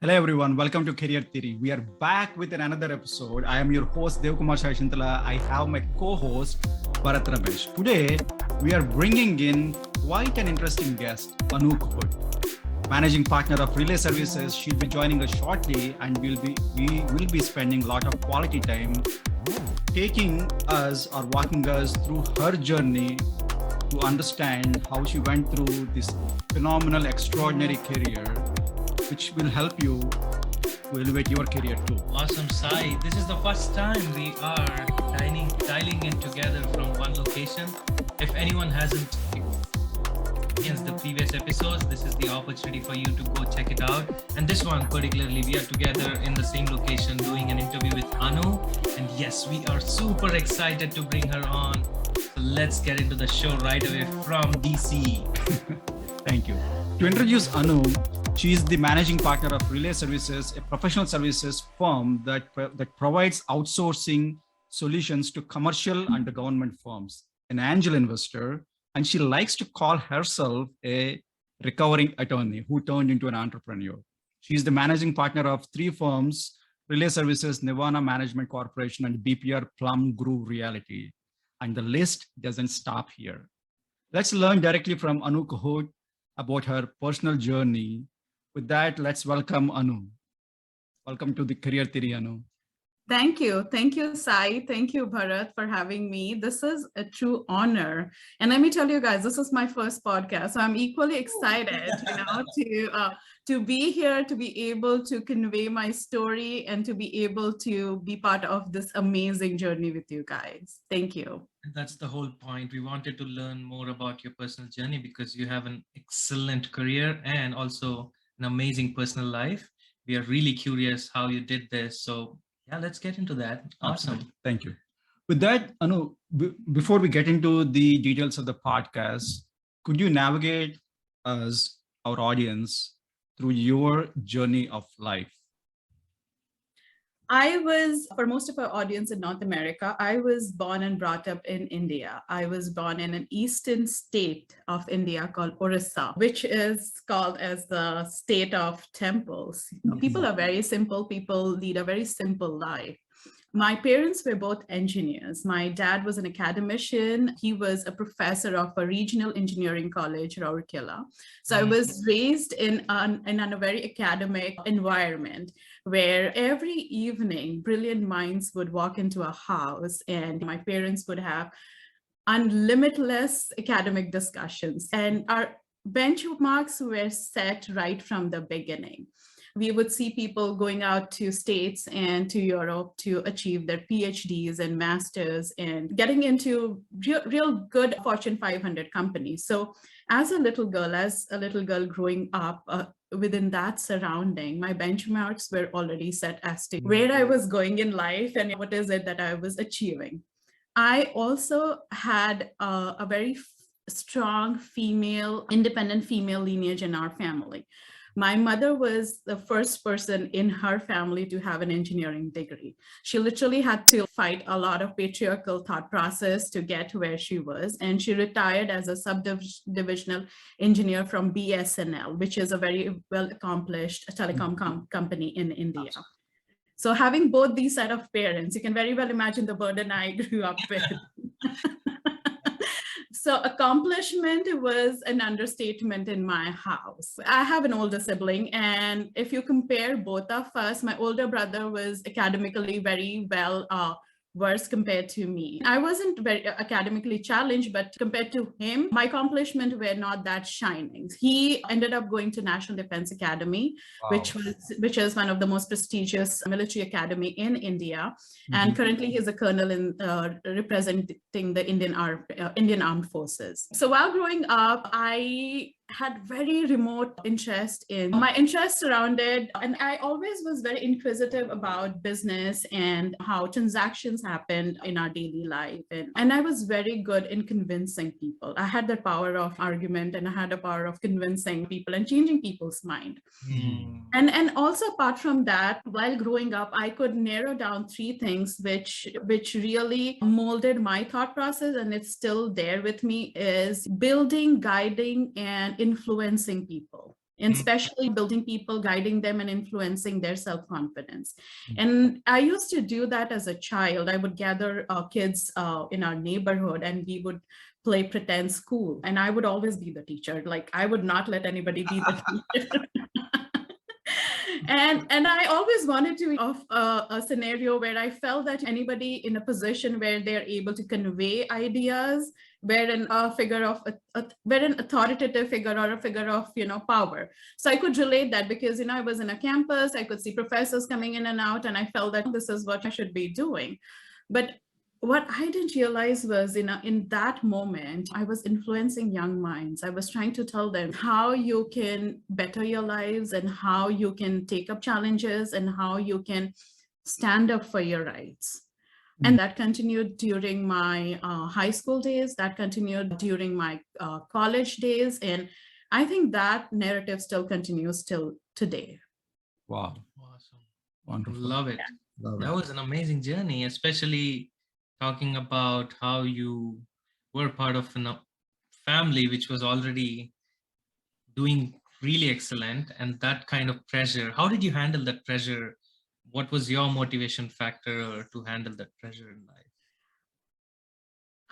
Hello everyone, welcome to Career Theory. We are back with another episode. I am your host Devkumar Shashintala. I have my co-host Bharat Ramesh. Today we are bringing in quite an interesting guest, Annu, managing partner of Relay Services. She'll be joining us shortly, and we will be spending a lot of quality time taking us or walking us through her journey to understand how she went through this phenomenal, extraordinary career, which will help you to elevate your career too. Awesome, Sai. This is the first time we are dialing in together from one location. If anyone hasn't experienced the previous episodes, this is the opportunity for you to go check it out. And this one particularly, we are together in the same location doing an interview with Annu. And yes, we are super excited to bring her on. So let's get into the show right away from DC. Thank you. To introduce Annu, she is the managing partner of Relay Services, a professional services firm that provides outsourcing solutions to commercial and government firms, an angel investor, and she likes to call herself a recovering attorney who turned into an entrepreneur. She is the managing partner of three firms, Relay Services, Nirvana Management Corporation, and BPR Plum Groove Reality. And the list doesn't stop here. Let's learn directly from Annu Khot about her personal journey. With that, let's welcome Annu. Welcome to the Career Theory, Annu. Thank you. Thank you, Sai. Thank you, Bharat, for having me. This is a true honor. And let me tell you guys, this is my first podcast. So I'm equally excited, to be here, to be able to convey my story and to be able to be part of this amazing journey with you guys. Thank you. That's the whole point. We wanted to learn more about your personal journey because you have an excellent career and also an amazing personal life. We are really curious how you did this. So yeah, let's get into that. Awesome. Thank you. With that, Annu, before we get into the details of the podcast, could you navigate us, our audience, through your journey of life? For most of our audience in North America, I was born and brought up in India. I was born in an eastern state of India called Orissa, which is called as the state of temples. People are very simple. People lead a very simple life. My parents were both engineers. My dad was an academician. He was a professor of a regional engineering college, Rourkela. So I was raised in a very academic environment where every evening, brilliant minds would walk into a house and my parents would have unlimitless academic discussions. And our benchmarks were set right from the beginning. We would see people going out to States and to Europe to achieve their PhDs and masters and getting into real good Fortune 500 companies. So as a little girl growing up within that surrounding, my benchmarks were already set as to where I was going in life and what is it that I was achieving. I also had a very strong independent female lineage in our family. My mother was the first person in her family to have an engineering degree. She literally had to fight a lot of patriarchal thought process to get to where she was. And she retired as a subdivisional engineer from BSNL, which is a very well-accomplished telecom company in India. So having both these set of parents, you can very well imagine the burden I grew up with. So accomplishment was an understatement in my house. I have an older sibling, and if you compare both of us, my older brother was academically very well versed compared to me. I wasn't very academically challenged, but compared to him, my accomplishments were not that shining. He ended up going to National Defense Academy, wow, which is one of the most prestigious military academy in India. And currently he's a colonel in representing the Indian Armed Forces. So while growing up, I had very remote interest in my interest surrounded, and I always was very inquisitive about business and how transactions happened in our daily life. And I was very good in convincing people. I had the power of argument and I had the power of convincing people and changing people's mind. And also apart from that, while growing up, I could narrow down three things which really molded my thought process, and it's still there with me, is building, guiding, and influencing people. and especially building people, guiding them and influencing their self-confidence. And I used to do that as a child. I would gather kids in our neighborhood and we would play pretend school. And I would always be the teacher. Like I would not let anybody be the teacher. And I always wanted to of a scenario where I felt that anybody in a position where they're able to convey ideas, where a figure of where an authoritative figure or a figure of power. So I could relate that because I was in a campus, I could see professors coming in and out, and I felt that this is what I should be doing. But what I didn't realize was in that moment, I was influencing young minds. I was trying to tell them how you can better your lives and how you can take up challenges and how you can stand up for your rights. And that continued during my high school days, that continued during my college days. And I think that narrative still continues till today. Wow. Awesome. Wonderful. Love it. Love That it. was an amazing journey, especially talking about how you were part of a family which was already doing really excellent, and that kind of pressure. How did you handle that pressure? What was your motivation factor to handle that pressure in life?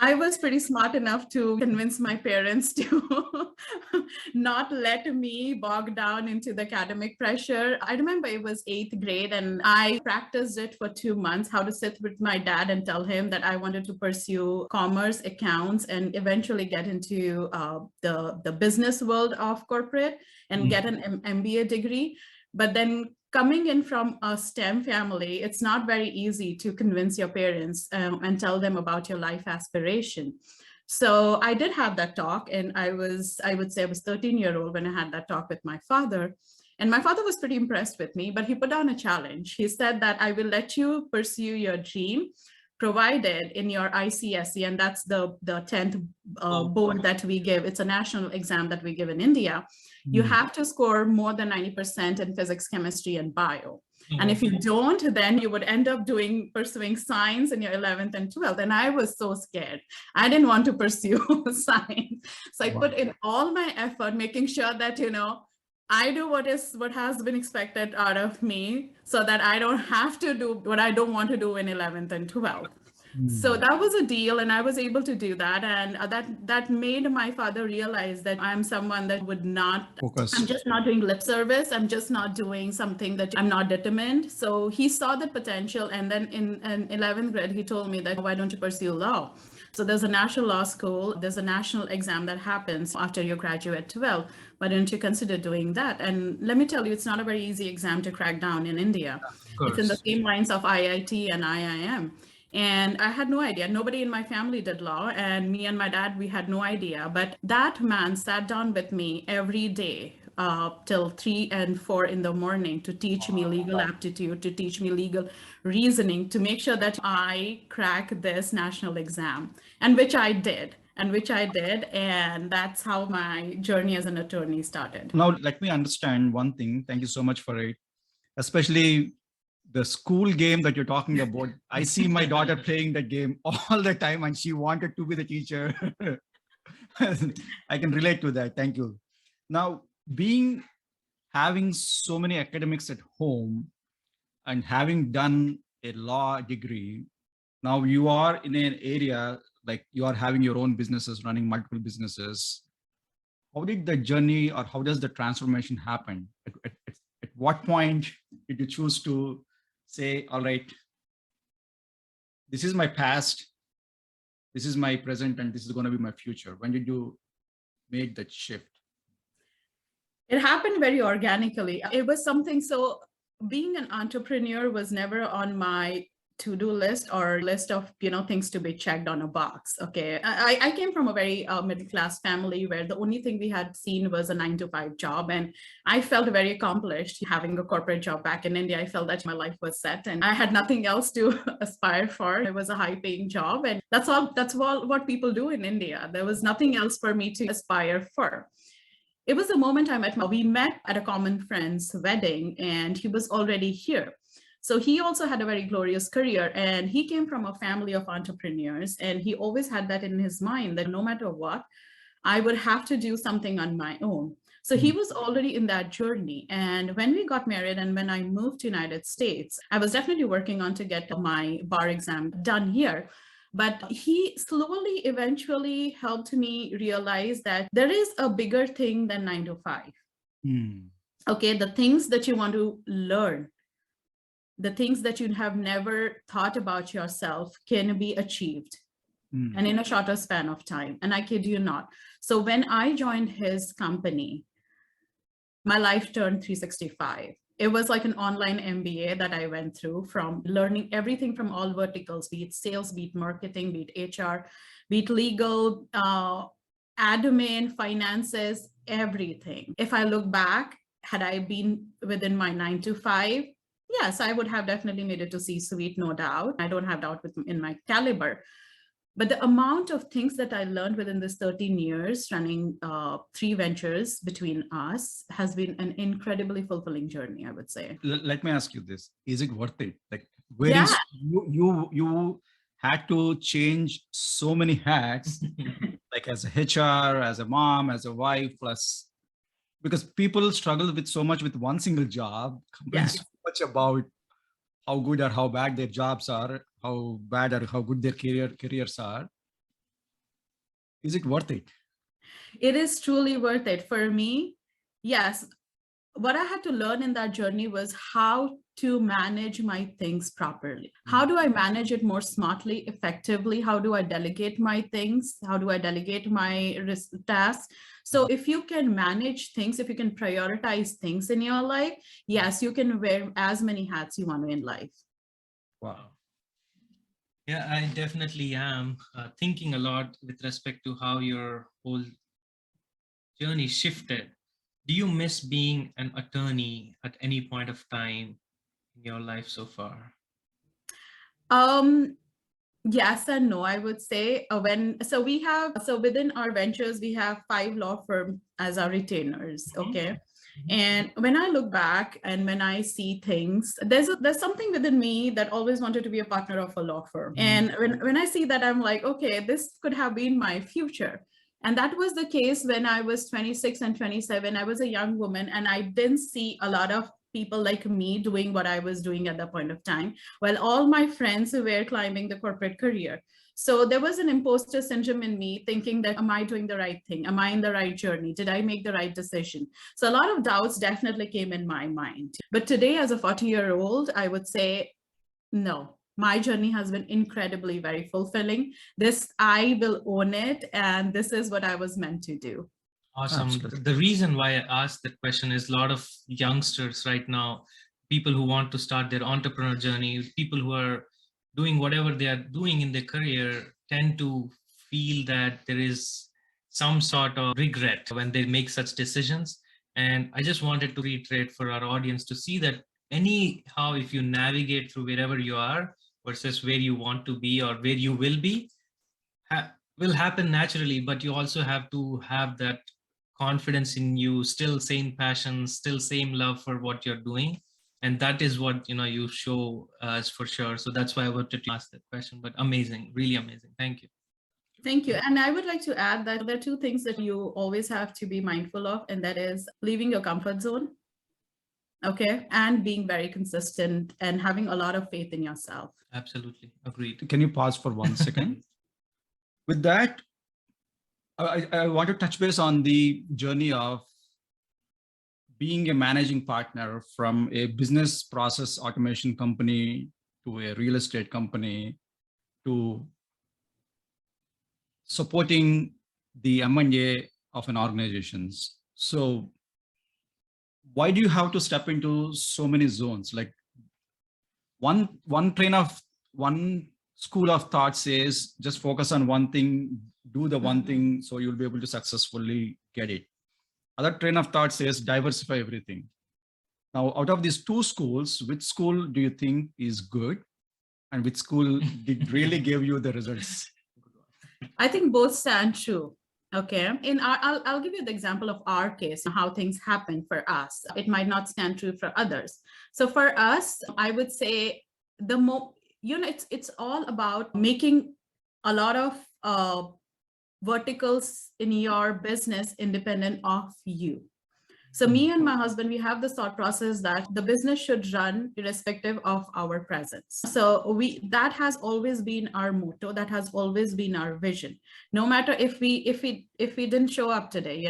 I was pretty smart enough to convince my parents to not let me bog down into the academic pressure. I remember it was 8th grade and I practiced it for 2 months, how to sit with my dad and tell him that I wanted to pursue commerce, accounts, and eventually get into the business world of corporate and get an MBA degree. But then coming in from a STEM family, it's not very easy to convince your parents and tell them about your life aspiration. So I did have that talk, and I would say I was 13-year-old when I had that talk with my father. And my father was pretty impressed with me, but he put down a challenge. He said that I will let you pursue your dream, provided in your ICSE, and that's the 10th board that we give. It's a national exam that we give in India. You have to score more than 90% in physics, chemistry, and bio. And if you don't, then you would end up pursuing science in your 11th and 12th. And I was so scared. I didn't want to pursue science. So I put in all my effort, making sure that, I do what has been expected out of me so that I don't have to do what I don't want to do in 11th and 12th. So that was a deal, and I was able to do that. And that made my father realize that I'm someone that would not Focus. I'm just not doing lip service. I'm just not doing something that I'm not determined. So he saw the potential. And then in 11th grade, he told me that, why don't you pursue law? So there's a national law school. There's a national exam that happens after you graduate 12. Why don't you consider doing that? And let me tell you, it's not a very easy exam to crack down in India. It's in the same lines of IIT and IIM. And I had no idea. Nobody in my family did law, and me and my dad, we had no idea. But that man sat down with me every day till 3 and 4 in the morning to teach me legal aptitude, to teach me legal reasoning, to make sure that I crack this national exam, and which I did. And that's how my journey as an attorney started. Now, let me understand one thing. Thank you so much for it. Especially the school game that you're talking about. I see my daughter playing that game all the time, and she wanted to be the teacher. I can relate to that. Thank you. Now, having so many academics at home and having done a law degree, now you are in an area like you are having your own businesses, running multiple businesses. How did the journey, or how does the transformation happen? At what point did you choose to say, all right, this is my past, this is my present, and this is going to be my future? When did you make that shift? It happened very organically. It was something, so being an entrepreneur was never on my to-do list or list of things to be checked on a box. Okay, I came from a very middle-class family where the only thing we had seen was a 9-to-5 job, and I felt very accomplished having a corporate job back in India. I felt that my life was set and I had nothing else to aspire for. It was a high-paying job, and that's all what people do in India. There was nothing else for me to aspire for. It was the moment we met at a common friend's wedding, and he was already here. So he also had a very glorious career, and he came from a family of entrepreneurs, and he always had that in his mind that no matter what, I would have to do something on my own. So he was already in that journey. And when we got married and when I moved to United States, I was definitely working on to get my bar exam done here. But he slowly, eventually helped me realize that there is a bigger thing than 9 to 5. Okay, the things that you want to learn, the things that you have never thought about yourself can be achieved and in a shorter span of time. And I kid you not. So when I joined his company, my life turned 365. It was like an online MBA that I went through, from learning everything from all verticals, be it sales, be it marketing, be it HR, be it legal, admin, finances, everything. If I look back, had I been within my 9 to 5, yes, I would have definitely made it to C-suite, no doubt. I don't have doubt in my caliber. But the amount of things that I learned within this 13 years running 3 ventures between us has been an incredibly fulfilling journey, I would say. Let me ask you this. Is it worth it? Like Yeah. you had to change so many hats, like as a HR, as a mom, as a wife, plus because people struggle with so much with one single job, complain so much about how good or how bad their jobs are, how bad or how good their careers are. Is it worth it? It is truly worth it. For me, yes. What I had to learn in that journey was how to manage my things properly. How do I manage it more smartly, effectively? How do I delegate my things? How do I delegate my tasks? So if you can manage things, if you can prioritize things in your life, yes, you can wear as many hats you want to in life. Wow. Yeah, I definitely am thinking a lot with respect to how your whole journey shifted. Do you miss being an attorney at any point of time in your life so far? Yes and no, I would say. So within our ventures, we have 5 law firms as our retainers. Okay. And when I look back and when I see things, there's something within me that always wanted to be a partner of a law firm. And when I see that, I'm like, okay, this could have been my future. And that was the case when I was 26 and 27. I was a young woman and I didn't see a lot of people like me doing what I was doing at that point of time, while all my friends were climbing the corporate career. So there was an imposter syndrome in me thinking that, am I doing the right thing? Am I in the right journey? Did I make the right decision? So a lot of doubts definitely came in my mind. But today, as a 40-year-old, I would say, no, my journey has been incredibly very fulfilling. This, I will own it. And this is what I was meant to do. Awesome. Absolutely. The reason why I asked that question is a lot of youngsters right now, people who want to start their entrepreneur journey, people who are doing whatever they are doing in their career, tend to feel that there is some sort of regret when they make such decisions. And I just wanted to reiterate for our audience to see that anyhow, if you navigate through wherever you are versus where you want to be or where you will be, will happen naturally, but you also have to have that confidence in you, still same passion, still same love for what you're doing. And that is what, you show us for sure. So that's why I wanted to ask that question, but amazing, really amazing. Thank you. Thank you. And I would like to add that there are 2 things that you always have to be mindful of, and that is leaving your comfort zone. Okay. And being very consistent and having a lot of faith in yourself. Absolutely. Agreed. Can you pause for 1 second? With that, I want to touch base on the journey of being a managing partner from a business process automation company to a real estate company to supporting the M&A of an organization. So why do you have to step into so many zones? Like one school of thought says, just focus on one thing, do the one thing, so you'll be able to successfully get it. Other train of thought says, diversify everything. Now, out of these 2 schools, which school do you think is good? And which school did really give you the results? I think both stand true. Okay. I'll give you the example of our case, how things happen for us. It might not stand true for others. So for us, I would say it's all about making a lot of verticals in your business independent of you. So me and my husband, we have this thought process that the business should run irrespective of our presence. So that has always been our motto. That has always been our vision. No matter if we didn't show up today,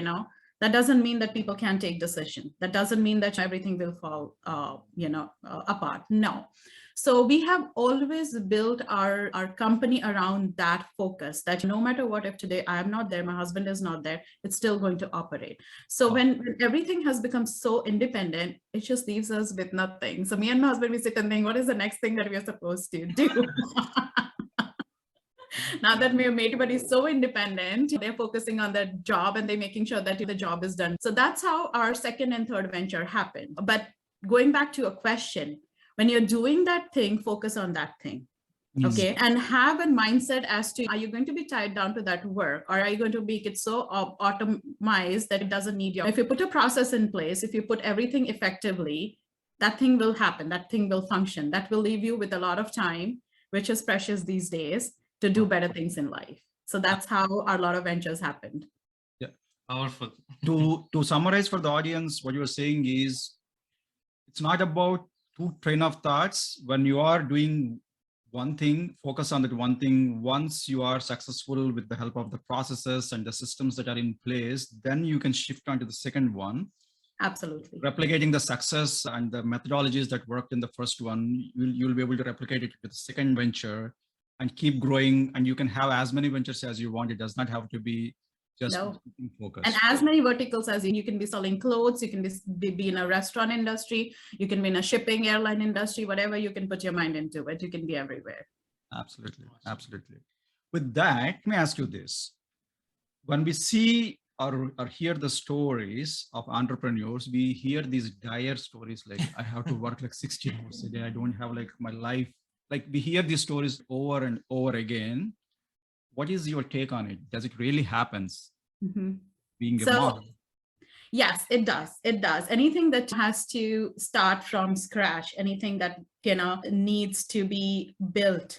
that doesn't mean that people can't take decision. That doesn't mean that everything will fall, apart. No. So we have always built our company around that focus, that no matter what, if today I am not there, my husband is not there, it's still going to operate. So when everything has become so independent, it just leaves us with nothing. So me and my husband, we sit and think, what is the next thing that we are supposed to do? Now that we have made everybody so independent, they're focusing on their job and they're making sure that the job is done. So that's how our second and third venture happened. But going back to your question, when you're doing that thing, focus on that thing. Okay. And have a mindset as to, are you going to be tied down to that work, or are you going to make it so automized that it doesn't need you? If you put a process in place, if you put everything effectively, that thing will happen, that thing will function, that will leave you with a lot of time, which is precious these days, to do better things in life. So that's how a lot of ventures happened. Yeah. Powerful. To summarize for the audience, what you're saying is, it's not about two train of thoughts. When you are doing one thing, focus on that one thing. Once you are successful with the help of the processes and the systems that are in place, then you can shift on to the second one. Absolutely. Replicating the success and the methodologies that worked in the first one, you'll be able to replicate it with the second venture and keep growing. And you can have as many ventures as you want. It does not have to be just focus. And as many verticals as you can be selling clothes, you can be in a restaurant industry, you can be in a shipping airline industry, whatever you can put your mind into it, you can be everywhere. Absolutely. Absolutely. With that, let me ask you this. When we see or hear the stories of entrepreneurs, we hear these dire stories like, I have to work like 60 hours a day. I don't have like my life. Like we hear these stories over and over again. What is your take on it? Does it really happens? Being a mom? Yes, it does. It does. Anything that has to start from scratch, anything that needs to be built,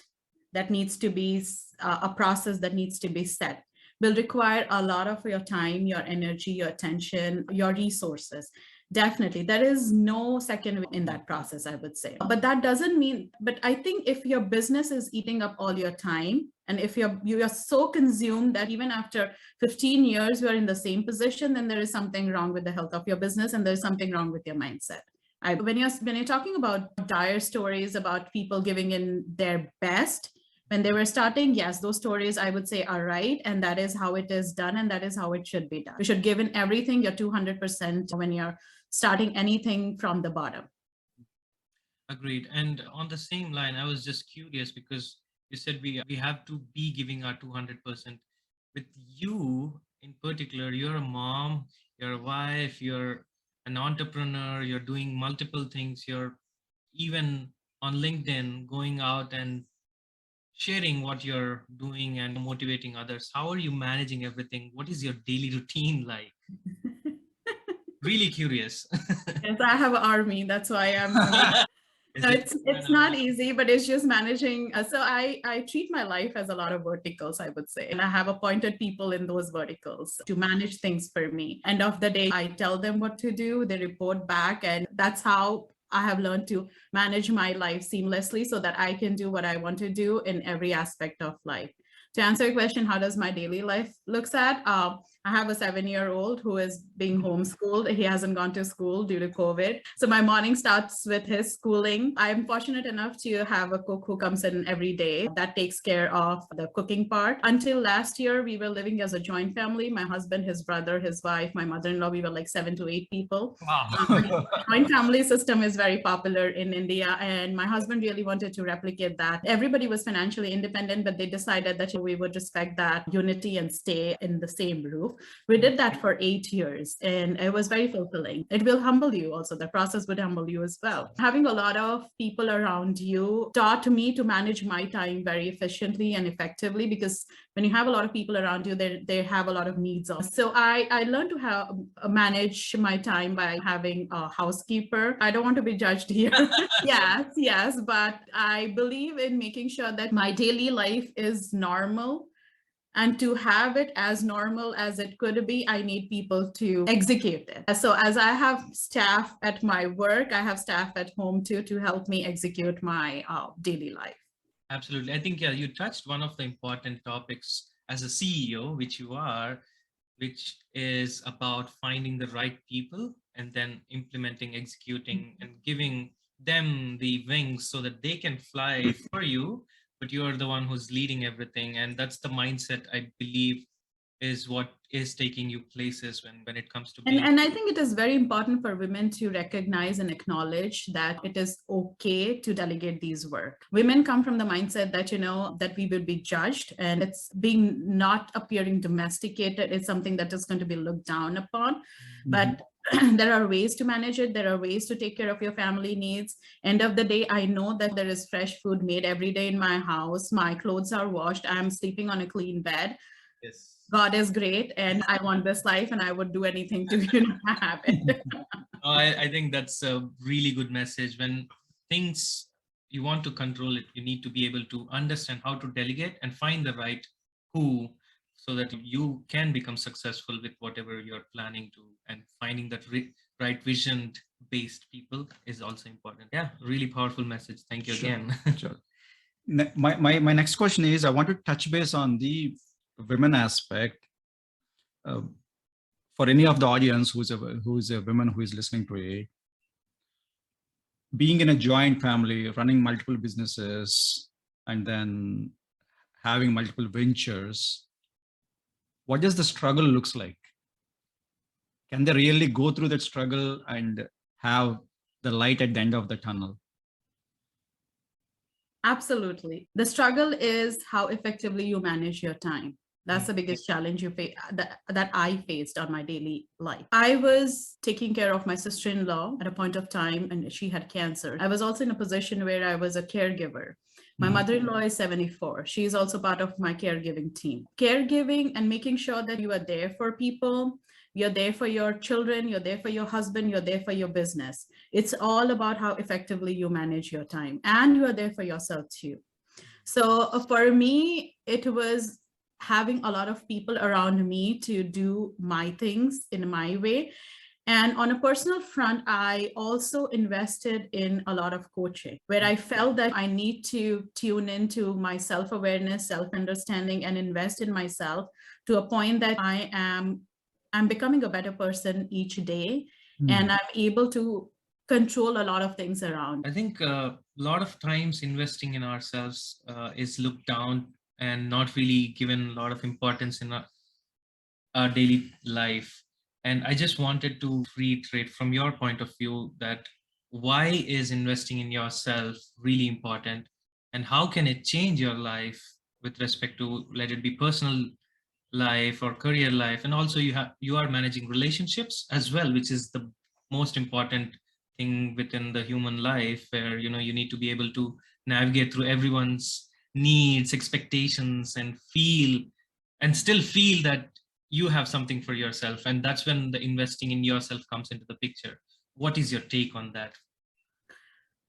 that needs to be a process that needs to be set, will require a lot of your time, your energy, your attention, your resources. Definitely. There is no second in that process, I would say. But that doesn't mean, but I think if your business is eating up all your time, and if you are so consumed that even after 15 years, you are in the same position, then there is something wrong with the health of your business, and there's something wrong with your mindset. When you're talking about dire stories about people giving in their best when they were starting, yes, those stories I would say are right. And that is how it is done. And that is how it should be done. You should give in everything, your 200% when you're starting anything from the bottom. Agreed. And on the same line, I was just curious because you said we have to be giving our 200%. With you in particular, you're a mom, you're a wife, you're an entrepreneur, you're doing multiple things. You're even on LinkedIn going out and sharing what you're doing and motivating others. How are you managing everything? What is your daily routine like? Really curious. Yes, I have an army. That's why I'm. It's not easy, but it's just managing. So I treat my life as a lot of verticals, I would say. And I have appointed people in those verticals to manage things for me. End of the day, I tell them what to do. They report back. And that's how I have learned to manage my life seamlessly so that I can do what I want to do in every aspect of life. To answer your question, how does my daily life looks at? I have a 7-year-old who is being homeschooled. He hasn't gone to school due to COVID. So my morning starts with his schooling. I'm fortunate enough to have a cook who comes in every day. That takes care of the cooking part. Until last year, we were living as a joint family. My husband, his brother, his wife, my mother-in-law, we were like 7 to 8 people. Wow. Joint family system is very popular in India. And my husband really wanted to replicate that. Everybody was financially independent, but they decided that we would respect that unity and stay in the same roof. We did that for 8 years and it was very fulfilling. It will humble you also. The process would humble you as well. Having a lot of people around you taught me to manage my time very efficiently and effectively, because when you have a lot of people around you, they have a lot of needs. So I learned to manage my time by having a housekeeper. I don't want to be judged here. Yes, but I believe in making sure that my daily life is normal And to have it as normal as it could be, I need people to execute it. So as I have staff at my work, I have staff at home too to help me execute my daily life. Absolutely. I think, yeah, you touched one of the important topics as a CEO, which you are, which is about finding the right people and then implementing, executing, and giving them the wings so that they can fly for you, but you're the one who's leading everything. And that's the mindset, I believe, is what is taking you places when it comes to being. And I think it is very important for women to recognize and acknowledge that it is okay to delegate these work. Women come from the mindset that, that we will be judged, and it's being not appearing domesticated. It's something that is going to be looked down upon. Mm-hmm. But there are ways to manage it. There are ways to take care of your family needs. End of the day, I know that there is fresh food made every day in my house. My clothes are washed. I'm sleeping on a clean bed. Yes. God is great, and I want this life, and I would do anything to have it. I think that's a really good message. When things you want to control it, you need to be able to understand how to delegate and find the right who, so that you can become successful with whatever you're planning to. And finding that right vision based people is also important. Yeah, really powerful message. Thank you again. Sure. My next question is, I want to touch base on the women aspect. For any of the audience who's a woman who is listening to it, being in a joint family, running multiple businesses, and then having multiple ventures, what does the struggle looks like? Can they really go through that struggle and have the light at the end of the tunnel? Absolutely. The struggle is how effectively you manage your time. That's the biggest challenge that I faced on my daily life. I was taking care of my sister-in-law at a point of time, and she had cancer. I was also in a position where I was a caregiver. My mother-in-law is 74. She is also part of my caregiving team. Caregiving and making sure that you are there for people, you're there for your children, you're there for your husband, you're there for your business. It's all about how effectively you manage your time, and you are there for yourself too. So for me, it was having a lot of people around me to do my things in my way. And on a personal front, I also invested in a lot of coaching, where I felt that I need to tune into my self-awareness, self-understanding, and invest in myself to a point that I'm becoming a better person each day, and I'm able to control a lot of things around. I think a lot of times investing in ourselves is looked down and not really given a lot of importance in our daily life. And I just wanted to reiterate from your point of view that why is investing in yourself really important, and how can it change your life with respect to, let it be personal life or career life. And also you are managing relationships as well, which is the most important thing within the human life, where you need to be able to navigate through everyone's needs, expectations, and still feel that you have something for yourself. And that's when the investing in yourself comes into the picture. What is your take on that?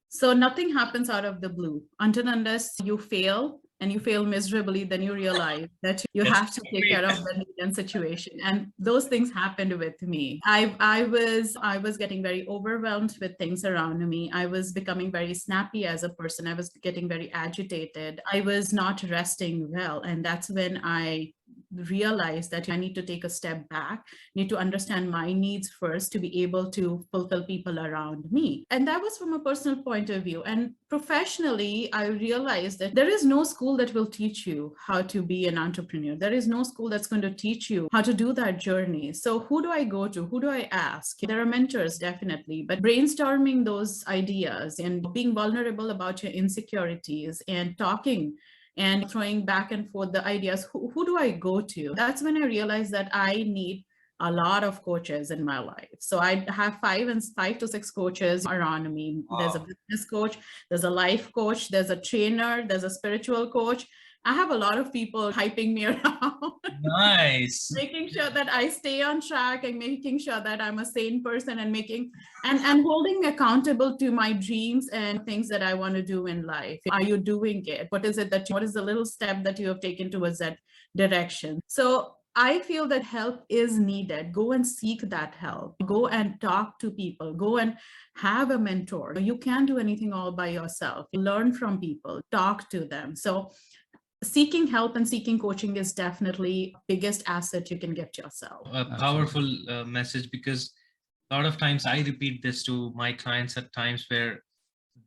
So nothing happens out of the blue. Until unless you fail, and you fail miserably, then you realize that you have to take care of the need and situation. And those things happened with me. I was getting very overwhelmed with things around me. I was becoming very snappy as a person. I was getting very agitated. I was not resting well. And that's when I realized that I need to take a step back, need to understand my needs first to be able to fulfill people around me. And that was from a personal point of view. And professionally, I realized that there is no school that will teach you how to be an entrepreneur. There is no school that's going to teach you how to do that journey. So who do I go to? Who do I ask? There are mentors, definitely, but brainstorming those ideas and being vulnerable about your insecurities and talking and throwing back and forth the ideas, who do I go to? That's when I realized that I need a lot of coaches in my life. So I have 5 to 6 coaches around me. Wow. There's a business coach, there's a life coach, there's a trainer, there's a spiritual coach. I have a lot of people hyping me around. Nice. Making sure that I stay on track and making sure that I'm a sane person and making and holding me accountable to my dreams and things that I want to do in life. Are you doing it? What is the little step that you have taken towards that direction? So I feel that help is needed. Go and seek that help. Go and talk to people. Go and have a mentor. You can't do anything all by yourself. Learn from people, talk to them. So seeking help and seeking coaching is definitely the biggest asset you can give to yourself. A powerful message, because a lot of times I repeat this to my clients at times where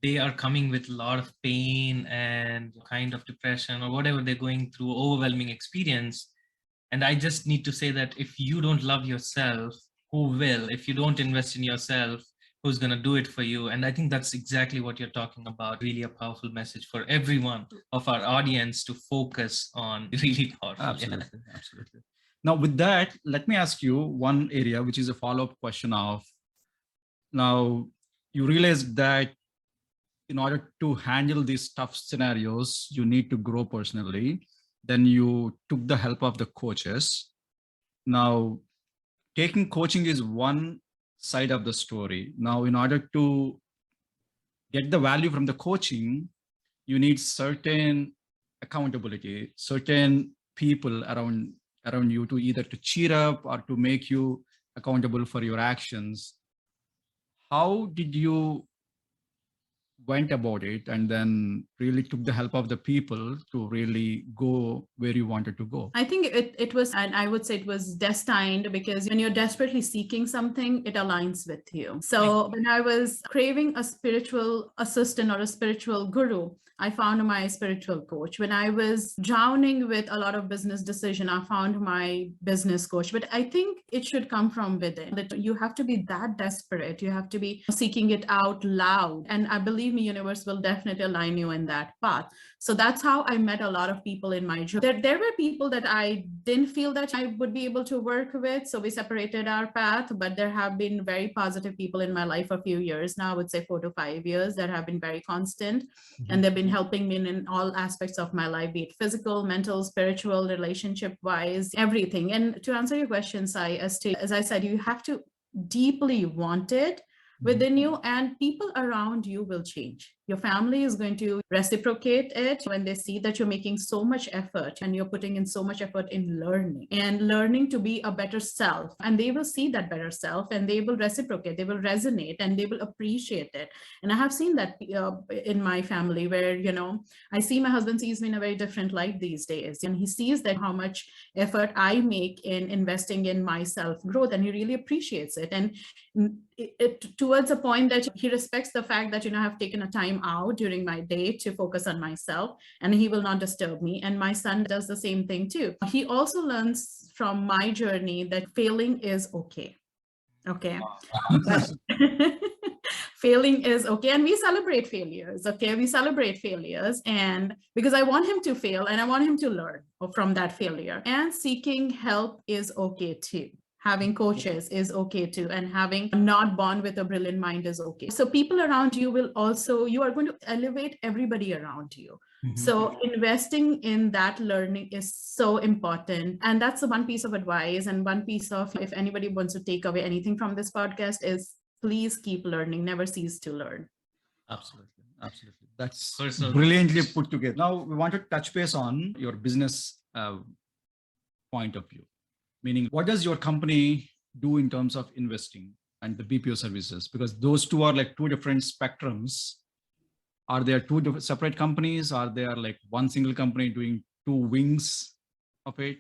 they are coming with a lot of pain and kind of depression or whatever they're going through, overwhelming experience. And I just need to say that if you don't love yourself, who will? If you don't invest in yourself, who's going to do it for you? And I think that's exactly what you're talking about. Really a powerful message for everyone of our audience to focus on. Really powerful. Absolutely. Absolutely. Now, with that, let me ask you one area, which is a follow-up question of, now you realize that in order to handle these tough scenarios, you need to grow personally. Then you took the help of the coaches. Now, taking coaching is one side of the story. Now, in order to get the value from the coaching, you need certain accountability, certain people around you to either to cheer up or to make you accountable for your actions. How did you went about it and then really took the help of the people to really go where you wanted to go? I think it was, and I would say it was destined, because when you're desperately seeking something, it aligns with you. So when I was craving a spiritual assistant or a spiritual guru, I found my spiritual coach. When I was drowning with a lot of business decision, I found my business coach. But I think it should come from within, that you have to be that desperate. You have to be seeking it out loud. And I believe me, universe will definitely align you in that path. So that's how I met a lot of people in my journey. There were people that I didn't feel that I would be able to work with. So we separated our path, but there have been very positive people in my life for a few years now, I would say 4 to 5 years, that have been very constant. And they've been helping me in all aspects of my life, be it physical, mental, spiritual, relationship wise, everything. And to answer your question, Sai, as I said, you have to deeply want it within you, and people around you will change. Your family is going to reciprocate it when they see that you're making so much effort and you're putting in so much effort in learning to be a better self. And they will see that better self and they will reciprocate, they will resonate, and they will appreciate it. And I have seen that in my family where, I see my husband sees me in a very different light these days. And he sees that how much effort I make in investing in my self-growth, and he really appreciates it. And it towards a point that he respects the fact that, I've taken a time out during my day to focus on myself, and he will not disturb me. And my son does the same thing too. He also learns from my journey that failing is okay. Okay. Failing is okay. And we celebrate failures. Okay. We celebrate failures. And because I want him to fail and I want him to learn from that failure. And seeking help is okay too. Having coaches is okay too, and having not born with a brilliant mind is okay. So people around you you are going to elevate everybody around you. So investing in that learning is so important. And that's the one piece of advice, and one piece of, if anybody wants to take away anything from this podcast, is please keep learning, never cease to learn. Absolutely. Absolutely. That's brilliantly put together. Now we want to touch base on your business point of view. Meaning, what does your company do in terms of investing and the BPO services? Because those two are like two different spectrums. Are there two separate companies? Are there like one single company doing two wings of it?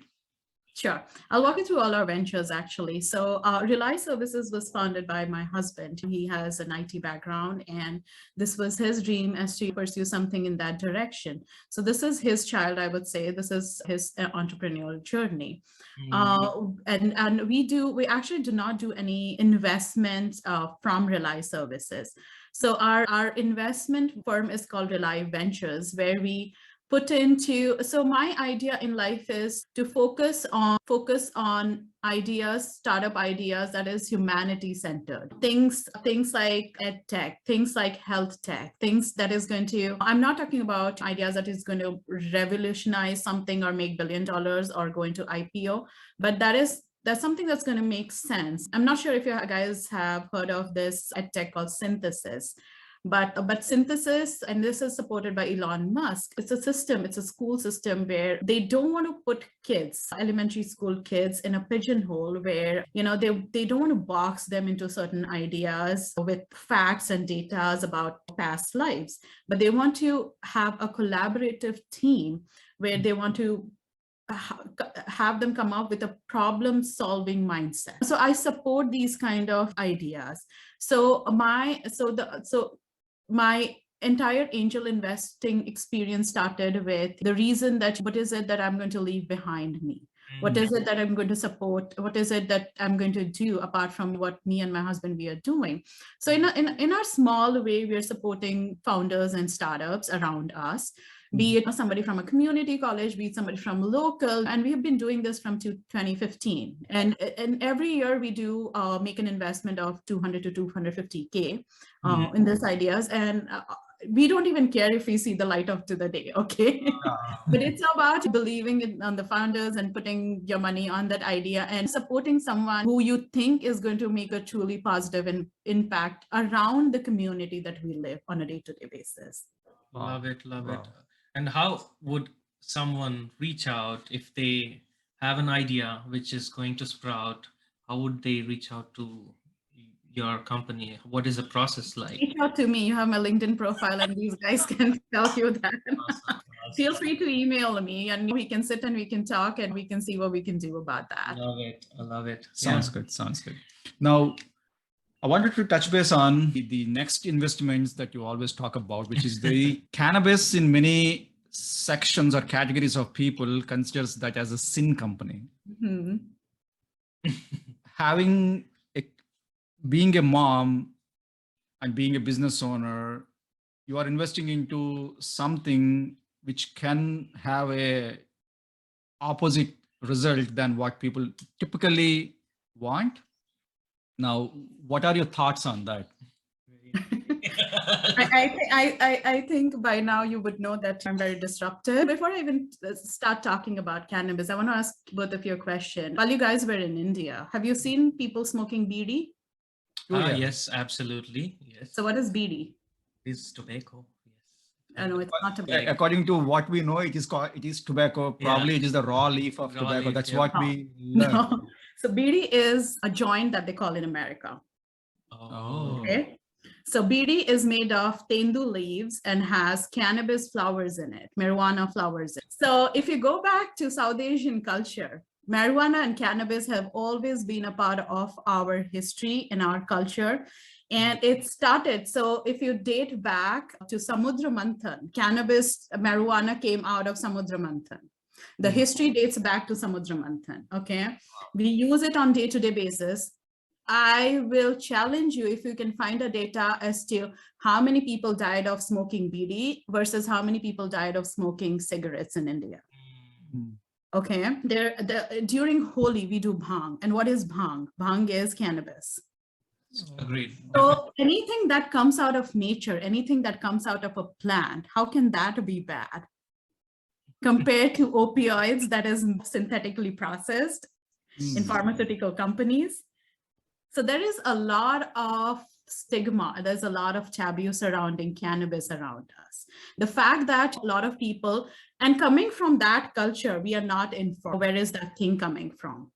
Sure. I'll walk you through all our ventures, actually. So Rely Services was founded by my husband. He has an IT background, and this was his dream as to pursue something in that direction. So this is his child, I would say. This is his entrepreneurial journey. And we actually do not do any investments from Rely Services. So our investment firm is called Rely Ventures, where we put into, so my idea in life is to focus on ideas, startup ideas that is humanity centered, things like ed tech, things like health tech, things that is going to, I'm not talking about ideas that is going to revolutionize something or make $1 billion or go into IPO, but that's something that's going to make sense. I'm not sure if you guys have heard of this ed tech called Synthesis. But Synthesis, and this is supported by Elon Musk, it's a system, it's a school system where they don't want to put kids, elementary school kids, in a pigeonhole where, they don't want to box them into certain ideas with facts and data about past lives, but they want to have a collaborative team where they want to have them come up with a problem solving mindset. So I support these kind of ideas. So my entire angel investing experience started with the reason that what is it that I'm going to leave behind me? What is it that I'm going to support? What is it that I'm going to do apart from what me and my husband we are doing? So in our small way, we are supporting founders and startups around us, be it somebody from a community college, be it somebody from local. And we have been doing this from 2015. And every year we do make an investment of 200 to 250K in these ideas. And we don't even care if we see the light of the day, okay? But it's about believing on the founders and putting your money on that idea and supporting someone who you think is going to make a truly positive impact around the community that we live on a day-to-day basis. Love it. And how would someone reach out if they have an idea which is going to sprout? How would they reach out to your company? What is the process like? Reach out to me. You have my LinkedIn profile, and these guys can tell you that. Awesome. Feel free to email me, and we can sit and we can talk, and we can see what we can do about that. I love it. Sounds good. Now, I wanted to touch base on the next investments that you always talk about, which is the cannabis. In many sections or categories of people considers that as a sin company. Being a mom and being a business owner, you are investing into something which can have a opposite result than what people typically want. Now, what are your thoughts on that? I think by now you would know that I'm very disruptive. Before I even start talking about cannabis, I want to ask both of you a question. While you guys were in India, have you seen people smoking BD? Yes, absolutely. Yes. So what is BD? It's tobacco. I know it's not tobacco. According to what we know, it is tobacco. Probably it is the raw leaf of tobacco. That's what we learned. No. So BD is a joint that they call in America. Oh. Okay. So BD is made of tendu leaves and has cannabis flowers in it, marijuana flowers. So if you go back to South Asian culture, marijuana and cannabis have always been a part of our history and our culture. And it started, so if you date back to Samudra Manthan, cannabis, marijuana came out of Samudra Manthan. The history dates back to Samudra Manthan, okay? We use it on day-to-day basis. I will challenge you if you can find a data as to how many people died of smoking BD versus how many people died of smoking cigarettes in India. Okay, during Holi, we do bhang. And what is bhang? Bhang is cannabis. Agreed. So anything that comes out of nature, anything that comes out of a plant, how can that be bad? Compared to opioids that is synthetically processed in pharmaceutical companies. So there is a lot of stigma. There's a lot of taboo surrounding cannabis around us. The fact that a lot of people, and coming from that culture, we are not informed. Where is that thing coming from?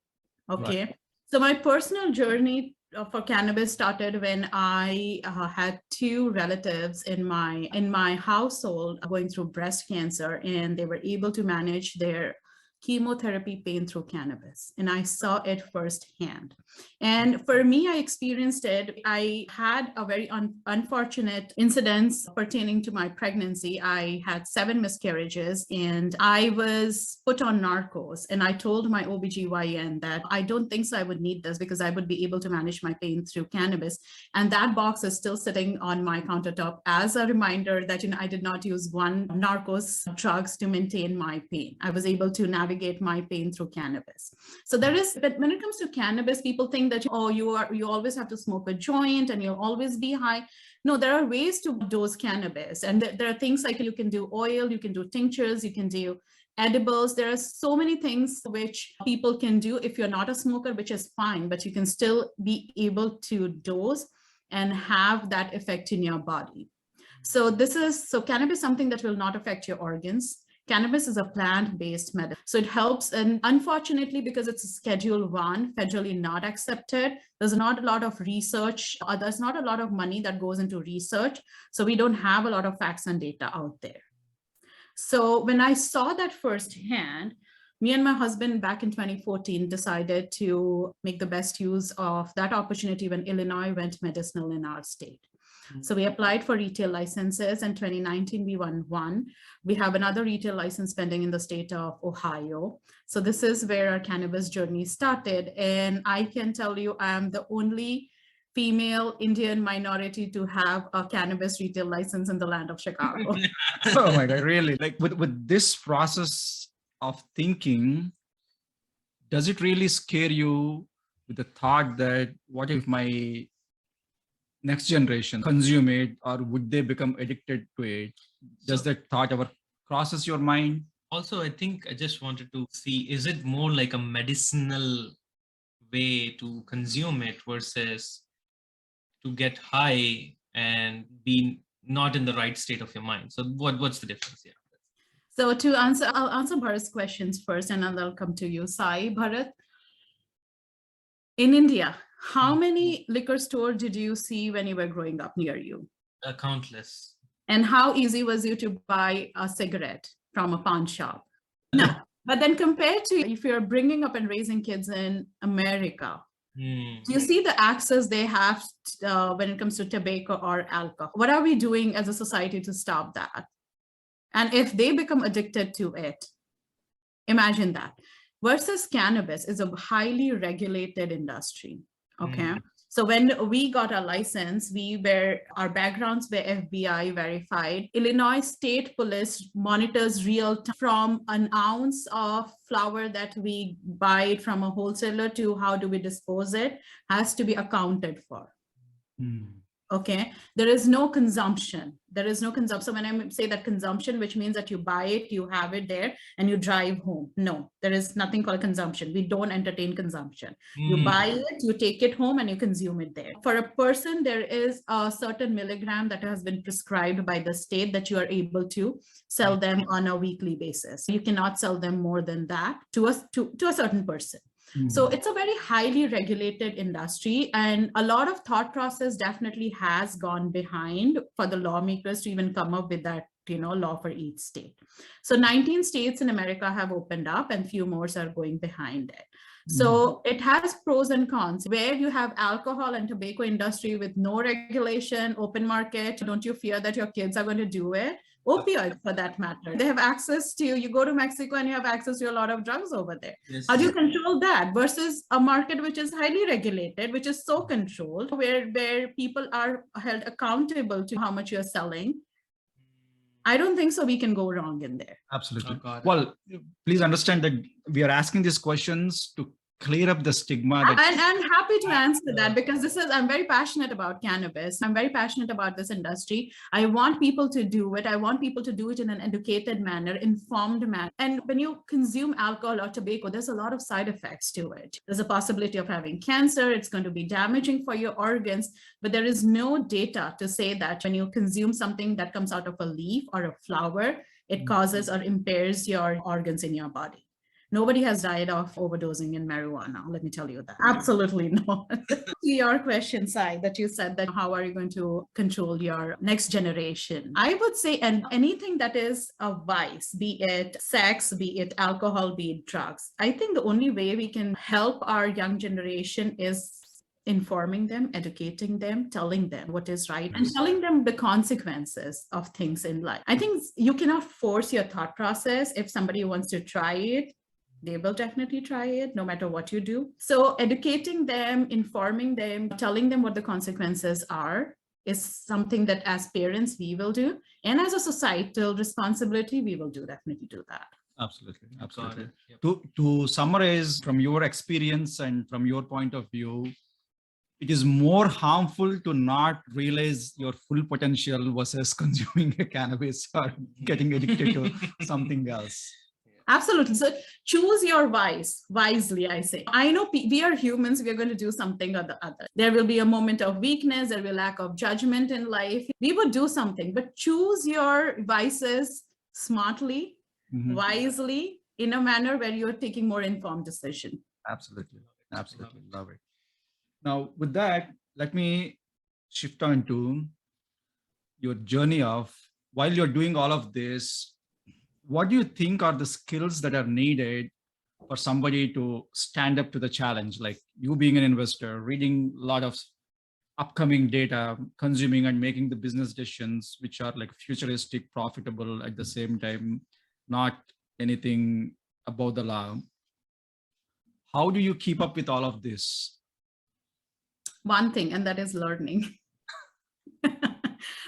Okay. Right. So my personal journey for cannabis started when I had two relatives in my household going through breast cancer, and they were able to manage their chemotherapy pain through cannabis, and I saw it firsthand. And for me, I experienced it. I had a very unfortunate incidents pertaining to my pregnancy. I had 7 miscarriages and I was put on narcos. And I told my OBGYN that I don't think so I would need this because I would be able to manage my pain through cannabis. And that box is still sitting on my countertop as a reminder that, I did not use one narcos drugs to maintain my pain. I was able to navigate my pain through cannabis. So but when it comes to cannabis, people think that, you always have to smoke a joint and you'll always be high. No, there are ways to dose cannabis. And there are things like you can do oil, you can do tinctures, you can do edibles. There are so many things which people can do if you're not a smoker, which is fine, but you can still be able to dose and have that effect in your body. So cannabis is something that will not affect your organs. Cannabis is a plant-based medicine. So it helps, and unfortunately, because it's a Schedule 1, federally not accepted, there's not a lot of research, or there's not a lot of money that goes into research. So we don't have a lot of facts and data out there. So when I saw that firsthand, me and my husband back in 2014 decided to make the best use of that opportunity when Illinois went medicinal in our state. So we applied for retail licenses. In 2019, we won one. We have another retail license pending in the state of Ohio. So this is where our cannabis journey started. And I can tell you, I am the only female Indian minority to have a cannabis retail license in the land of Chicago. Oh my God, really? Like with this process of thinking, does it really scare you with the thought that what if my next generation consume it, or would they become addicted to it? Does that thought ever crosses your mind? Also, I think I just wanted to see, is it more like a medicinal way to consume it versus to get high and be not in the right state of your mind? So what's the difference here? So I'll answer Bharat's questions first, and then I'll come to you. Sai, Bharat, in India, how many liquor stores did you see when you were growing up near you? Countless. And how easy was you to buy a cigarette from a pawn shop? No. But then compared to if you're bringing up and raising kids in America, do you see the access they have when it comes to tobacco or alcohol? What are we doing as a society to stop that? And if they become addicted to it, imagine that. Versus cannabis is a highly regulated industry. Okay. So when we got our license, our backgrounds were FBI verified. Illinois State Police monitors real time from an ounce of flower that we buy it from a wholesaler to how do we dispose it, has to be accounted for. Okay, there is no consumption. There is no consumption. So when I say that consumption, which means that you buy it, you have it there, and you drive home. No, there is nothing called consumption. We don't entertain consumption. You buy it, you take it home, and you consume it there. For a person, there is a certain milligram that has been prescribed by the state that you are able to sell them on a weekly basis. You cannot sell them more than that to a certain person. So it's a very highly regulated industry, and a lot of thought process definitely has gone behind for the lawmakers to even come up with that, law for each state. So 19 states in America have opened up, and few more are going behind it. So it has pros and cons. Where you have alcohol and tobacco industry with no regulation, open market, don't you fear that your kids are going to do it? Opioids, for that matter. They have access to, you go to Mexico and you have access to a lot of drugs over there. Yes. How do you control that versus a market which is highly regulated, which is so controlled, where people are held accountable to how much you're selling? I don't think so we can go wrong in there. Absolutely. Well, please understand that we are asking these questions to clear up the stigma. And I'm happy to answer that because I'm very passionate about cannabis. I'm very passionate about this industry. I want people to do it. I want people to do it in an educated manner, informed manner. And when you consume alcohol or tobacco, there's a lot of side effects to it. There's a possibility of having cancer. It's going to be damaging for your organs, but there is no data to say that when you consume something that comes out of a leaf or a flower, it causes or impairs your organs in your body. Nobody has died of overdosing in marijuana. Let me tell you that. Absolutely not. To your question, Sai, that you said that how are you going to control your next generation? I would say, and anything that is a vice, be it sex, be it alcohol, be it drugs, I think the only way we can help our young generation is informing them, educating them, telling them what is right, and telling them the consequences of things in life. I think you cannot force your thought process. If somebody wants to try it, they will definitely try it no matter what you do. So educating them, informing them, telling them what the consequences are is something that as parents we will do. And as a societal responsibility, we will definitely do that. Absolutely. Absolutely. Yep. To summarize from your experience and from your point of view, it is more harmful to not realize your full potential versus consuming a cannabis or getting addicted to something else. Absolutely. So choose your vice wisely, I say. I know we are humans. We are going to do something or the other. There will be a moment of weakness. There will be lack of judgment in life. We would do something, but choose your vices smartly, wisely, in a manner where you're taking more informed decision. Absolutely. Absolutely. Love it. Now, with that, let me shift on to your journey of while you're doing all of this, what do you think are the skills that are needed for somebody to stand up to the challenge? Like you being an investor, reading a lot of upcoming data, consuming and making the business decisions, which are like futuristic, profitable at the same time, not anything above the law. How do you keep up with all of this? One thing, and that is learning.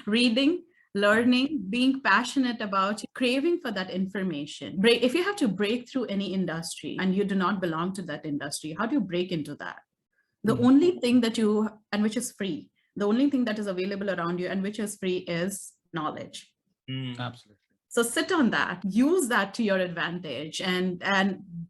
Reading, learning, being passionate about, craving for that information. If you have to break through any industry and you do not belong to that industry, how do you break into that? The only thing that you, and which is free, the only thing that is available around you and which is free is knowledge. Absolutely. So sit on that, use that to your advantage and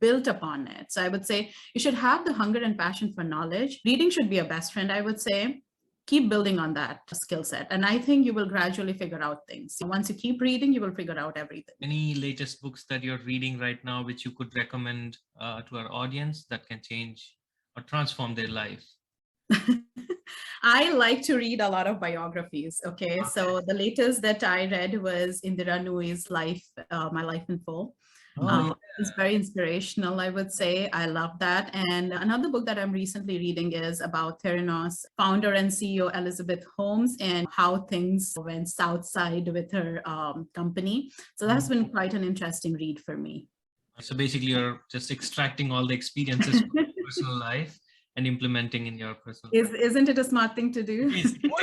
build upon it. So I would say you should have the hunger and passion for knowledge. Reading should be a best friend, I would say. Keep building on that skill set. And I think you will gradually figure out things. Once you keep reading, you will figure out everything. Any latest books that you're reading right now, which you could recommend to our audience that can change or transform their life? I like to read a lot of biographies. Okay. So the latest that I read was Indira Nui's Life, My Life in Full. It's very inspirational, I would say. I love that. And another book that I'm recently reading is about Theranos founder and CEO Elizabeth Holmes and how things went south side with her company. So that's been quite an interesting read for me. So basically, you're just extracting all the experiences from your personal life and implementing in your personal life. Isn't it a smart thing to do?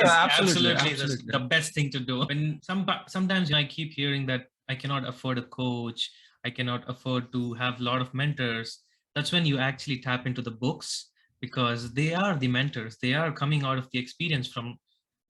Absolutely. That's the best thing to do. When sometimes I keep hearing that I cannot afford a coach, I cannot afford to have a lot of mentors. That's when you actually tap into the books, because they are the mentors. They are coming out of the experience from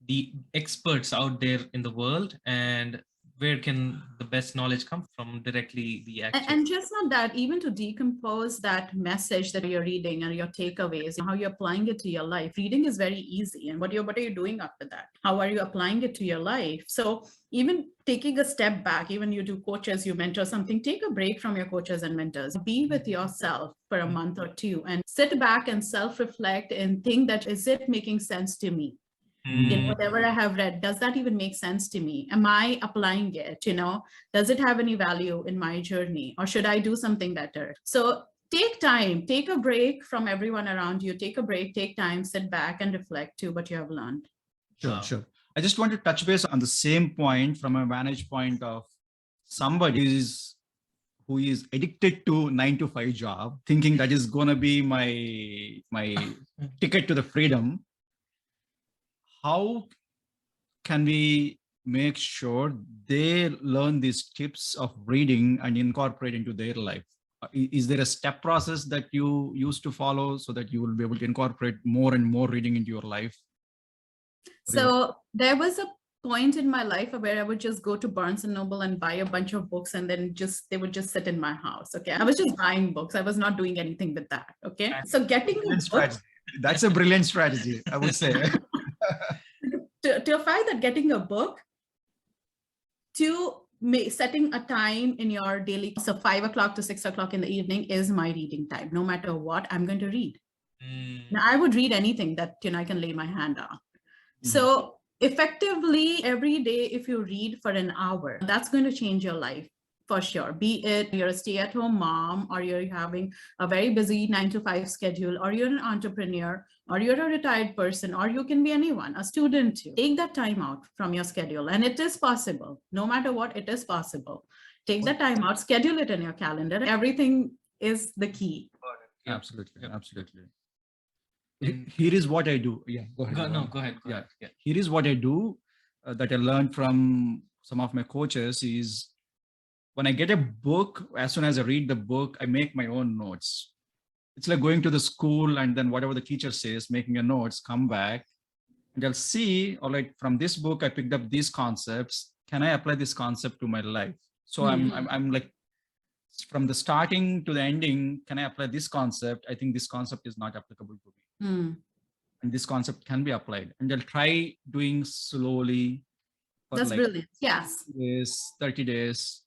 the experts out there in the world. And where can the best knowledge come from? Directly the actual. And just not that, even to decompose that message that you're reading and your takeaways, how you're applying it to your life. Reading is very easy. And what are you doing after that? How are you applying it to your life? So even taking a step back, even you do coaches, you mentor something, take a break from your coaches and mentors. Be with yourself for a month or two and sit back and self-reflect and think that, is it making sense to me? Whatever I have read, does that even make sense to me? Am I applying it? Does it have any value in my journey, or should I do something better? So take time, take a break from everyone around you, take a break, take time, sit back and reflect to what you have learned. Sure. I just want to touch base on the same point from a vantage point of somebody who is addicted to 9-to-5 job, thinking that is going to be my ticket to the freedom. How can we make sure they learn these tips of reading and incorporate into their life? Is there a step process that you used to follow so that you will be able to incorporate more and more reading into your life? So there was a point in my life where I would just go to Barnes and Noble and buy a bunch of books, and then they would just sit in my house. Okay. I was just buying books. I was not doing anything with that. Okay. So getting a book, that's a brilliant strategy, I would say. to find that getting a book, to setting a time in your daily, so 5 o'clock to 6 o'clock in the evening is my reading time. No matter what, I'm going to read. Now, I would read anything that I can lay my hand on. So effectively, every day, if you read for an hour, that's going to change your life for sure. Be it you're a stay-at-home mom, or you're having a very busy 9-to-5 schedule, or you're an entrepreneur, or you're a retired person, or you can be anyone, a student too. Take that time out from your schedule, and it is possible. No matter what, it is possible. Take that time out, schedule it in your calendar. Everything is the key. Absolutely. Absolutely. Here is what I do. Yeah, go ahead. Go ahead. Yeah. Here is what I do that I learned from some of my coaches is when I get a book, as soon as I read the book, I make my own notes. It's like going to the school and then whatever the teacher says, making your notes, come back and I'll see, all right, from this book, I picked up these concepts. Can I apply this concept to my life? So I'm like, from the starting to the ending, can I apply this concept? I think this concept is not applicable to me. And this concept can be applied. And I'll try doing slowly. That's like brilliant. Yes. 30 days.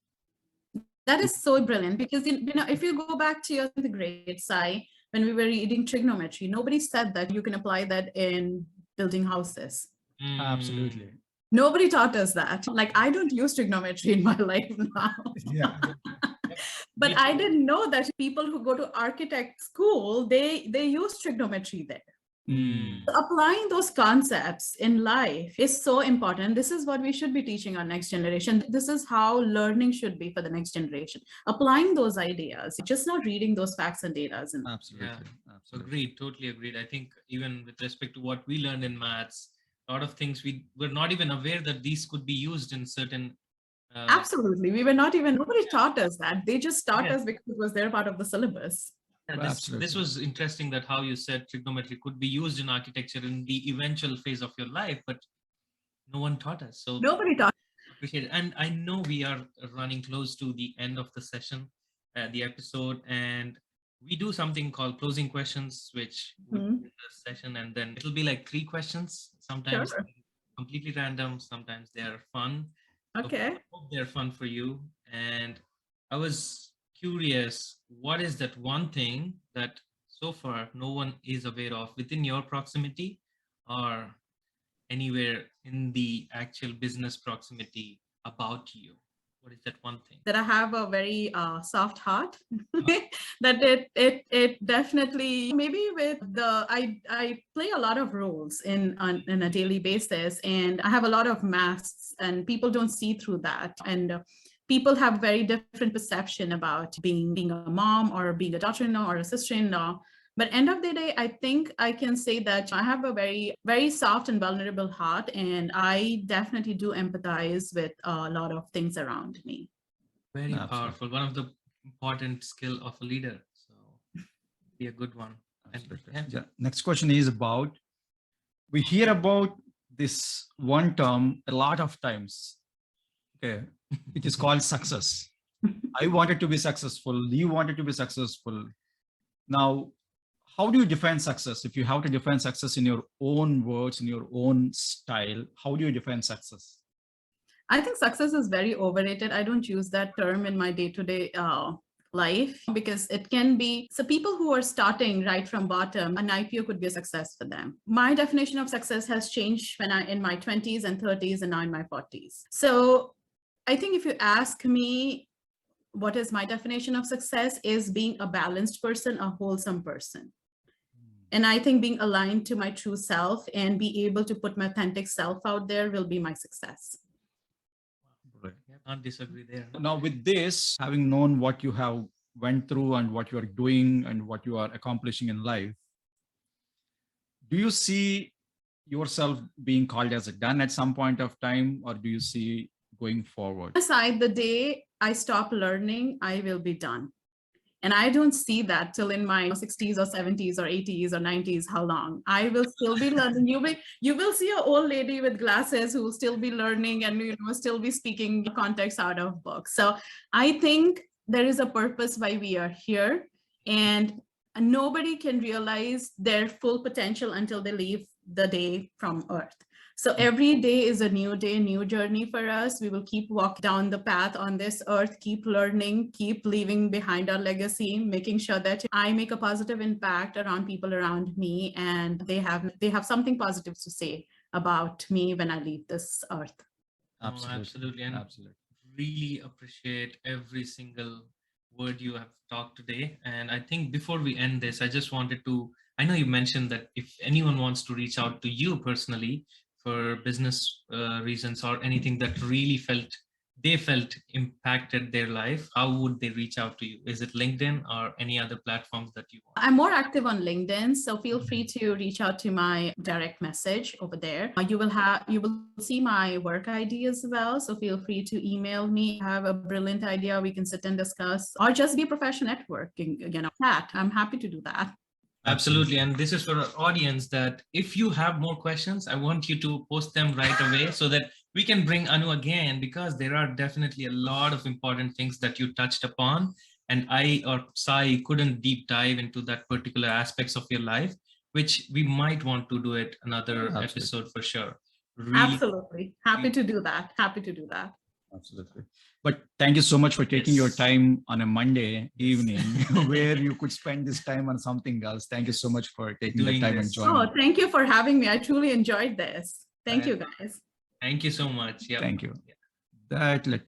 That is so brilliant because, if you go back to your grade, Sai, when we were reading trigonometry, nobody said that you can apply that in building houses. Absolutely. Nobody taught us that. Like, I don't use trigonometry in my life now. Yeah. But I didn't know that people who go to architect school, they use trigonometry there. Applying those concepts in life is so important. This is what we should be teaching our next generation. This is how learning should be for the next generation. Applying those ideas, just not reading those facts and data. Absolutely. Yeah. Agreed. Totally agreed. I think even with respect to what we learned in maths, a lot of things we were not even aware that these could be used in certain. Absolutely. We were not even, nobody taught us that. They just taught us because it was their part of the syllabus. Yeah, this was interesting that how you said trigonometry could be used in architecture in the eventual phase of your life, but no one taught us. So nobody taught. Appreciate it. And I know we are running close to the end of the session, the episode, and we do something called closing questions, which would end the session, and then it'll be like 3 questions. Sometimes completely random, sometimes they are fun. Okay. So I hope they're fun for you. And I was curious, what is that one thing that so far no one is aware of within your proximity or anywhere in the actual business proximity about you? What is that one thing? That I have a very soft heart. That it definitely, maybe with the, I play a lot of roles in a daily basis, and I have a lot of masks, and people don't see through that. And people have very different perception about being a mom or being a daughter-in-law or a sister-in-law. But end of the day, I think I can say that I have a very, very soft and vulnerable heart, and I definitely do empathize with a lot of things around me. Very powerful. One of the important skill of a leader. So be a good one. Yeah. Next question is about, we hear about this one term a lot of times. Okay. It is called success. I wanted to be successful. You wanted to be successful. Now, how do you define success? If you have to define success in your own words, in your own style, how do you define success? I think success is very overrated. I don't use that term in my day-to-day life because it can be, so people who are starting right from bottom, an IPO could be a success for them. My definition of success has changed when in my 20s and 30s and now in my 40s. So I think if you ask me, what is my definition of success is being a balanced person, a wholesome person. And I think being aligned to my true self and be able to put my authentic self out there will be my success. Right. I can't disagree there. Now with this, having known what you have went through and what you are doing and what you are accomplishing in life, do you see yourself being called as a done at some point of time, or do you see going forward? Aside, the day I stop learning, I will be done. And I don't see that till in my 60s or 70s or 80s or 90s, how long. I will still be learning. You will see an old lady with glasses who will still be learning and still be speaking context out of books. So I think there is a purpose why we are here, and nobody can realize their full potential until they leave the day from Earth. So every day is a new day, new journey for us. We will keep walking down the path on this earth, keep learning, keep leaving behind our legacy, making sure that I make a positive impact around people around me, and they have something positive to say about me when I leave this earth. Absolutely. And Absolutely. really appreciate every single word you have talked today. And I think before we end this, I just wanted to, I know you mentioned that if anyone wants to reach out to you personally for business reasons or anything that really they felt impacted their life, how would they reach out to you? Is it LinkedIn or any other platforms that you want? I'm more active on LinkedIn, so feel free to reach out to my direct message over there. You will see my work ID as well, so feel free to email me. Have a brilliant idea, we can sit and discuss, or just be professional networking. Chat. I'm happy to do that. Absolutely. And this is for our audience that if you have more questions, I want you to post them right away so that we can bring Anu again, because there are definitely a lot of important things that you touched upon. And I or Sai couldn't deep dive into that particular aspects of your life, which we might want to do it another episode for sure. Really, Absolutely. Happy to do that. Happy to do that. Absolutely. But thank you so much for taking your time on a Monday evening where you could spend this time on something else. Thank you so much for taking the time and joining. Oh, thank you for having me. I truly enjoyed this. Thank you, guys. Thank you so much. Thank you. That